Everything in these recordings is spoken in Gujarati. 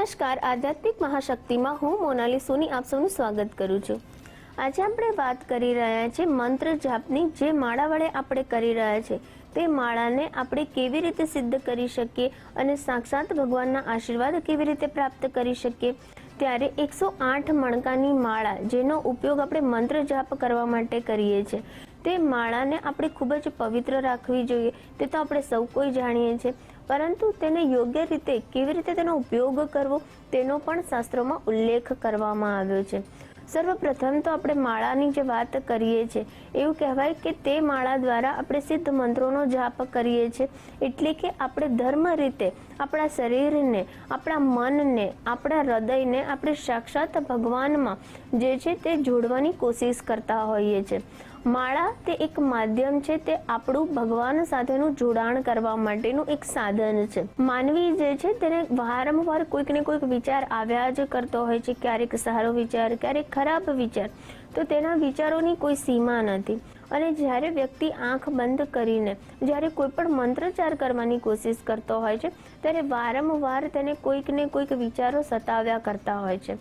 નમસ્કાર, આધ્યાત્મિક મહાશક્તિમાં હું મોનાલી સોની આપ સૌનું સ્વાગત કરું છું। આજે આપણે વાત કરી રહ્યા છીએ મંત્ર જાપની। જે માળા વડે આપણે કરી રહ્યા છે તે માળાને આપણે કેવી રીતે સિદ્ધ કરી શકીએ અને સાક્ષાત ભગવાનના આશીર્વાદ કેવી રીતે પ્રાપ્ત કરી શકીએ। ત્યારે 108 મણકાની માળા જેનો ઉપયોગ આપણે મંત્ર જાપ કરવા માટે કરીએ છીએ, તે માળાને આપણે ખૂબ જ પવિત્ર રાખવી જોઈએ। તે તો આપણે સૌ કોઈ જાણીએ છીએ, પરંતુ તેને યોગ્ય રીતે કેવી રીતે તેનો ઉપયોગ કરવો તેનો પણ શાસ્ત્રોમાં ઉલ્લેખ કરવામાં આવ્યો છે। સર્વપ્રથમ તો આપણે માળાની જે વાત કરીએ છીએ, એવું કહેવાય કે તે માળા દ્વારા આપણે સિદ્ધ મંત્રોનો જાપ કરીએ છીએ। એટલે કે આપણે ધર્મ રીતે આપણા શરીરને, આપણા મનને, આપણા હૃદયને આપણે સાક્ષાત ભગવાનમાં જે છે તે જોડવાની કોશિશ કરતા હોઈએ છીએ। માળા તે એક માધ્યમ છે, તે આપણું ભગવાન સાથેનું જોડાણ કરવા માટેનું એક સાધન છે। માનવી જે છે તેને વારંવાર કોઈક ને કોઈક વિચાર આવ્યા જ કરતો હોય છે, ક્યારેક સારો વિચાર, ક્યારેક ખરાબ વિચાર, તો તેના વિચારોની કોઈ સીમા નથી। અને જ્યારે વ્યક્તિ આંખ બંધ કરીને જ્યારે કોઈ પણ મંત્રચાર કરવાની કોશિશ કરતો હોય છે, ત્યારે વારંવાર તેને કોઈક ને કોઈક વિચારો સતાવ્યા કરતા હોય છે।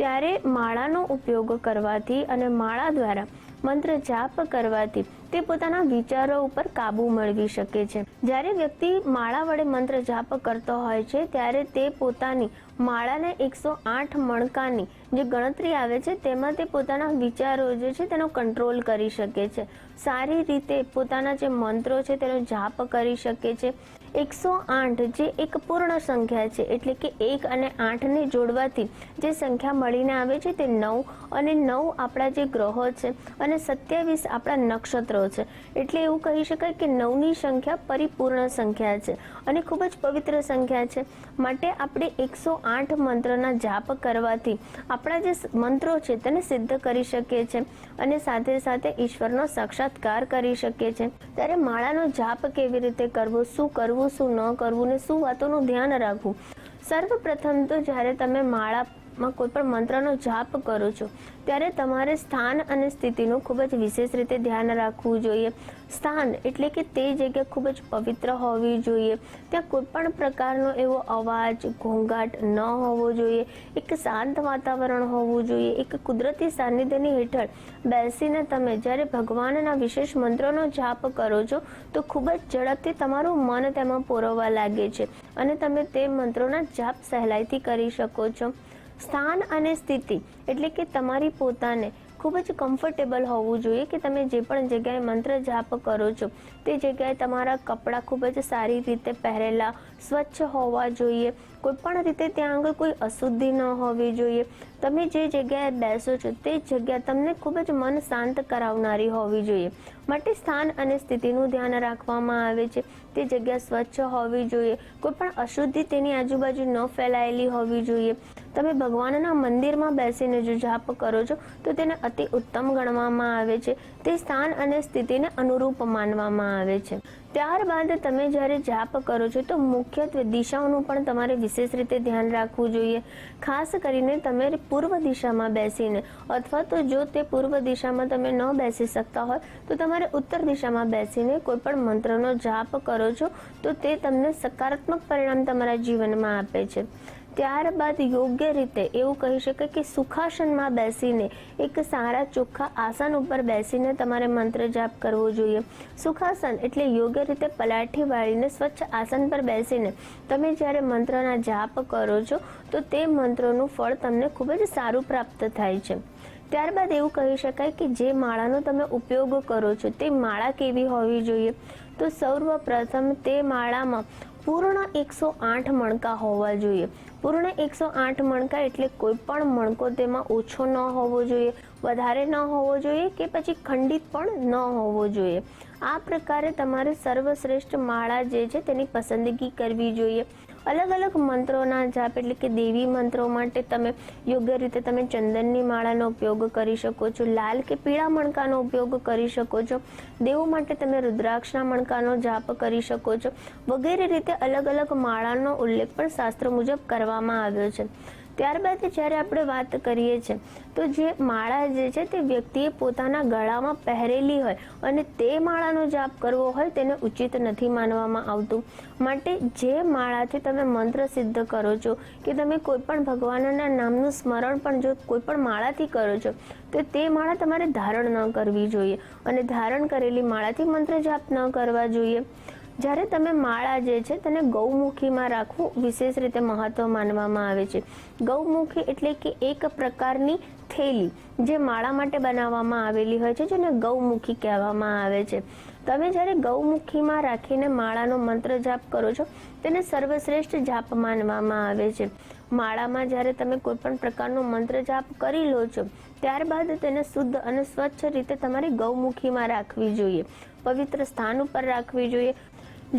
ત્યારે માળાનો ઉપયોગ કરવાથી અને માળા દ્વારા મંત્ર જાપ કરવાથી તે પોતાના વિચારો ઉપર કાબુ મેળવી શકે છે। જ્યારે વ્યક્તિ માળા વડે મંત્ર જાપ કરતો હોય છે, ત્યારે તે પોતાની માળાને 108 મણકાની જે ગણતરી આવે છે તેમાં તે પોતાના વિચારો જે છે તેનો કંટ્રોલ કરી શકે છે। સારી રીતે પોતાના જે મંત્રો છે તેનો જાપ કરી શકે છે। 108 જે એક પૂર્ણ સંખ્યા છે, એટલે કે 1 અને 8 ને જોડવાથી જે સંખ્યા મળીને આવે છે તે 9, અને 9 આપણા જે ગ્રહો છે અને 27 આપણા નક્ષત્રો છે। એટલે એવું કહી શકાય કે 9ની સંખ્યા પરિપૂર્ણ સંખ્યા છે અને ખૂબ જ પવિત્ર સંખ્યા છે। માટે આપણે 108 મંત્રના જાપ કરવાથી આપણા જે મંત્રો છે તેને સિદ્ધ કરી શકીએ છીએ અને સાથે સાથે ઈશ્વરનો સાક્ષાત્કાર કરી શકીએ છીએ। ત્યારે માળાનો જાપ કેવી રીતે કરવો, શું કરવું, શું ન કરવું ને શું વાતોનું ધ્યાન રાખવું। સર્વપ્રથમ તો જ્યારે તમે માળામાં કોઈ પણ મંત્રનો જાપ કરો છો, ત્યારે તમારે સ્થાન અને સ્થિતિનું ખૂબ જ વિશેષ રીતે ધ્યાન રાખવું જોઈએ। સ્થાન એટલે કે તે જગ્યા ખૂબ જ પવિત્ર હોવી જોઈએ, ત્યાં કોઈ પણ પ્રકારનો એવો અવાજ, ઘોંઘાટ ન હોવો જોઈએ, એક શાંત વાતાવરણ હોવું જોઈએ। એક કુદરતી સાનિધ્યની હેઠળ બેસીને તમે જ્યારે ભગવાનના વિશેષ મંત્રોનો જાપ કરો છો, તો ખૂબ જ ઝડપથી તમારું મન તેમાં પોરવવા લાગે છે અને તમે તે મંત્રોના જાપ સહેલાઈથી કરી શકો છો। સ્થાન અને સ્થિતિ એટલે કે તમારી પોતાને ખૂબ જ કમ્ફર્ટેબલ હોવું જોઈએ કે તમે જે પણ જગ્યાએ મંત્ર જાપ કરો છો તે જગ્યાએ તમારા કપડાં ખૂબ જ સારી રીતે પહેરેલા, સ્વચ્છ હોવા જોઈએ। કોઈ પણ રીતે ત્યાં આગળ કોઈ અશુદ્ધિ ન હોવી જોઈએ। તમે જે જગ્યાએ બેસો છો તે જગ્યા તમને ખૂબ જ મન શાંત કરાવનારી હોવી જોઈએ। માટે સ્થાન અને સ્થિતિનું ધ્યાન રાખવામાં આવે છે। તે જગ્યા સ્વચ્છ હોવી જોઈએ, કોઈ પણ અશુદ્ધિ તેની આજુબાજુ ન ફેલાયેલી હોવી જોઈએ। તમે ભગવાનના મંદિરમાં બેસીને જો જાપ કરો છો તો તેને અતિ ઉત્તમ ગણવામાં આવે છે। તે સ્થાન અને સ્થિતિને અનુરૂપ માનવામાં આવે છે। ત્યારબાદ તમે જ્યારે જાપ કરો છો તો મુખ્યત્વે દિશાઓનું પણ તમારે વિશેષ રીતે ધ્યાન રાખવું જોઈએ। ખાસ કરીને તમે પૂર્વ દિશામાં બેસીને, અથવા તો જો તે પૂર્વ દિશામાં તમે ન બેસી શકતા હોય તો તમારે ઉત્તર દિશામાં બેસીને કોઈ પણ મંત્રનો જાપ કરો છો તો તે તમને સકારાત્મક પરિણામ તમારા જીવનમાં આપે છે। ત્યારબાદ યોગ્ય રીતે એવું કહી શકાય કે સુખાસનમાં બેસીને, એક સારા ચોખ્ખા આસન ઉપર બેસીને તમારે મંત્ર જાપ કરવો જોઈએ। સુખાસન એટલે યોગ્ય રીતે પલાઠી વાળીને સ્વચ્છ આસન પર બેસીને તમે જ્યારે મંત્રના જાપ કરો છો તો તે મંત્રોનું ફળ તમને ખૂબ જ સારું પ્રાપ્ત થાય છે। ત્યારબાદ એવું કહી શકાય કે જે માળાનો તમે ઉપયોગ કરો છો તે માળા કેવી હોવી જોઈએ, તો સર્વપ્રથમ તે માળામાં પૂર્ણ 108 મણકા હોવા જોઈએ। પૂર્ણ 108 મણકા એટલે કોઈ પણ મણકો તેમાં ઓછો ન હોવો જોઈએ, વધારે ન હોવો જોઈએ કે પછી ખંડિત પણ ન હોવો જોઈએ। આ પ્રકારે તમારે સર્વશ્રેષ્ઠ માળા જે છે તેની પસંદગી કરવી જોઈએ। અલગ અલગ મંત્રોના જાપ એટલે કે દેવી મંત્રો માટે તમે યોગ્ય રીતે તમે ચંદનની માળાનો ઉપયોગ કરી શકો છો, લાલ કે પીળા મણકાનો ઉપયોગ કરી શકો છો, દેવો માટે તમે રુદ્રાક્ષના મણકાનો જાપ કરી શકો છો, વગેરે રીતે અલગ અલગ માળાનો ઉલ્લેખ પણ શાસ્ત્ર મુજબ કરવામાં આવ્યો છે। ત્યારબાદ જ્યારે આપણે વાત કરીએ છીએ તો જે માળા જે છે તે વ્યક્તિએ પોતાના ગળામાં પહેરેલી હોય અને તે માળાનો જાપ કરવો હોય તેને ઉચિત નથી માનવામાં આવતું. માટે જે માળાથી તમે મંત્ર સિદ્ધ કરો છો કે તમે કોઈ પણ ભગવાનના નામનું સ્મરણ પણ જો કોઈ પણ માળાથી કરો છો તો તે માળા તમારે ધારણ ન કરવી જોઈએ અને ધારણ કરેલી માળાથી મંત્ર જાપ ન કરવા જોઈએ. જ્યારે તમે માળા જે છે તેને ગૌમુખીમાં રાખવું વિશેષ રીતે મહત્વ માનવામાં આવે છે. ગૌમુખી એટલે કે એક પ્રકારની થેલી જે માળા માટે બનાવવામાં આવેલી હોય છે જેને ગૌમુખી કહેવામાં આવે છે. તમે જ્યારે ગૌમુખીમાં રાખીને માળાનો મંત્ર જાપ કરો છો તેને સર્વશ્રેષ્ઠ જાપ માનવામાં આવે છે. માળામાં જ્યારે તમે કોઈ પણ પ્રકારનો મંત્ર જાપ કરી લો છો ત્યારબાદ તેને શુદ્ધ અને સ્વચ્છ રીતે તમારે ગૌમુખીમાં રાખવી જોઈએ, પવિત્ર સ્થાન ઉપર રાખવી જોઈએ.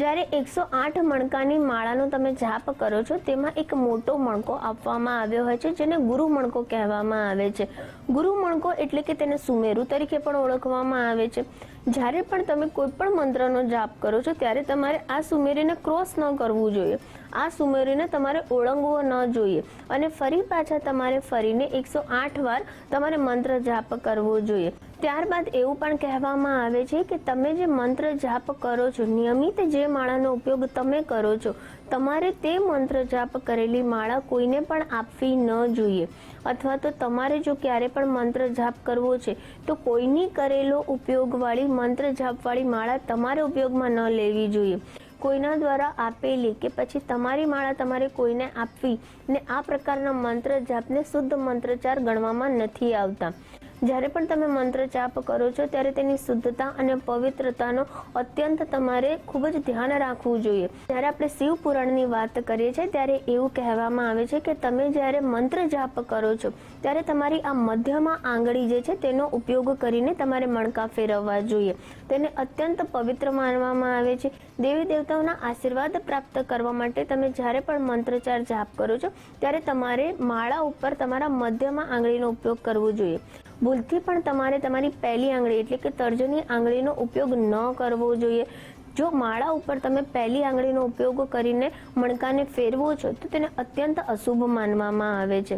જ્યારે 108 મણકાની માળાનો તમે જાપ કરો છો તેમાં એક મોટો મણકો આપવામાં આવ્યો હોય છે જેને ગુરુ મણકો કહેવામાં આવે છે. ગુરુ મણકો એટલે કે તેને સુમેરુ તરીકે પણ ઓળખવામાં આવે છે. જ્યારે પણ તમે કોઈ પણ મંત્રનો જાપ કરો છો ત્યારે તમારે આ સુમેરીને ક્રોસ ન કરવું જોઈએ, આ સુમેરીને તમારે ઓળંગવો ન જોઈએ અને ફરી પાછા તમારે ફરીને 108 વાર તમારે મંત્ર જાપ કરવો જોઈએ. ત્યારબાદ એવું પણ કહેવામાં આવે છે કે તમે જે મંત્ર જાપ કરો છો, નિયમિત જે માળાનો ઉપયોગ તમે કરો છો, તમારે તે મંત્ર જાપ કરેલી માળા કોઈને પણ આપવી ન જોઈએ. અથવા તો તમારે જો ક્યારે પણ મંત્ર જાપ કરવો છે તો કોઈની કરેલો ઉપયોગવાળી મંત્ર જાપવાળી માળા તમારે ઉપયોગમાં ન લેવી જોઈએ. કોઈના દ્વારા આપેલી કે પછી તમારી માળા તમારે કોઈને આપવી ને આ પ્રકારના મંત્ર જાપને શુદ્ધ મંત્રચાર ગણવામાં નથી આવતા. જ્યારે પણ તમે મંત્ર જાપ કરો છો ત્યારે તેની શુદ્ધતા અને પવિત્રતાનો અત્યંત તમારે ખૂબ જ ધ્યાન રાખવું જોઈએ. જ્યારે આપણે શિવ પુરાણની વાત કરીએ છીએ ત્યારે એવું કહેવામાં આવે છે કે તમે જ્યારે મંત્ર જાપ કરો છો ત્યારે તમારી આ મધ્યમાં આંગળી જે છે તેનો ઉપયોગ કરીને તમારે મણકા ફેરવવા જોઈએ. તેને અત્યંત પવિત્ર માનવામાં આવે છે. દેવી દેવતાઓના આશીર્વાદ પ્રાપ્ત કરવા માટે તમે જ્યારે પણ મંત્રચાર જાપ કરો છો ત્યારે તમારે માળા ઉપર તમારા મધ્યમાં આંગળીનો ઉપયોગ કરવો જોઈએ. ભૂલથી પણ તમારે તમારી પહેલી આંગળી એટલે કે તર્જની આંગળીનો ઉપયોગ ન કરવો જોઈએ. જો માળા ઉપર તમે પહેલી આંગળીનો ઉપયોગ કરીને મણકાને ફેરવો છો તો તેને અત્યંત અશુભ માનવામાં આવે છે.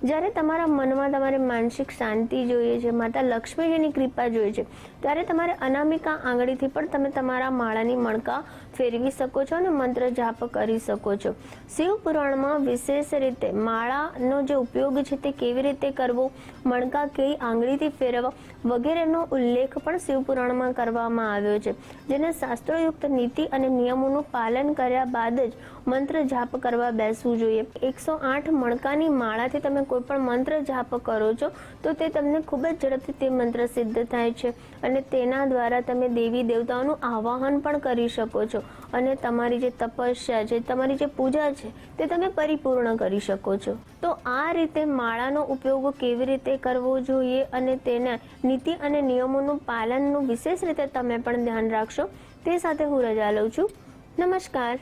જ્યારે તમારા મનમાં તમારે માનસિક શાંતિ જોઈએ છે, માતા લક્ષ્મીજીની કૃપા જોઈએ છે ત્યારે તમારે અનામિકા આંગળીથી પણ તમે તમારા માળાની મણકા ફેરવી શકો છો અને મંત્ર જાપ કરી શકો છો. શિવ પુરાણમાં વિશેષ રીતે માળાનો જે ઉપયોગ છે તે કેવી રીતે કરવો, મણકા કઈ આંગળીથી ફેરવવા વગેરેનો ઉલ્લેખ પણ શિવ પુરાણમાં કરવામાં આવ્યો છે. જેને શાસ્ત્રોયુક્ત નીતિ અને નિયમોનું પાલન કર્યા બાદ જ મંત્ર જાપ કરવા બેસવું જોઈએ. 108 મણકાની માળાથી તમે કોઈ પણ મંત્ર જાપ કરો છો તો તે તમને ખૂબ જ ઝડપથી તે મંત્ર સિદ્ધ થાય છે અને તેના દ્વારા તમે દેવી દેવતાઓનું આવાહન પણ કરી શકો છો અને તમારી જે તપસ્યા છે, તમારી જે પૂજા છે તે તમે પરિપૂર્ણ કરી શકો છો. તો આ રીતે માળાનો ઉપયોગ કેવી રીતે કરવો જોઈએ અને તેના નીતિ અને નિયમોનું પાલનનું વિશેષ રીતે તમે પણ ધ્યાન રાખશો તે સાથે હું રજા લઉં છું. નમસ્કાર.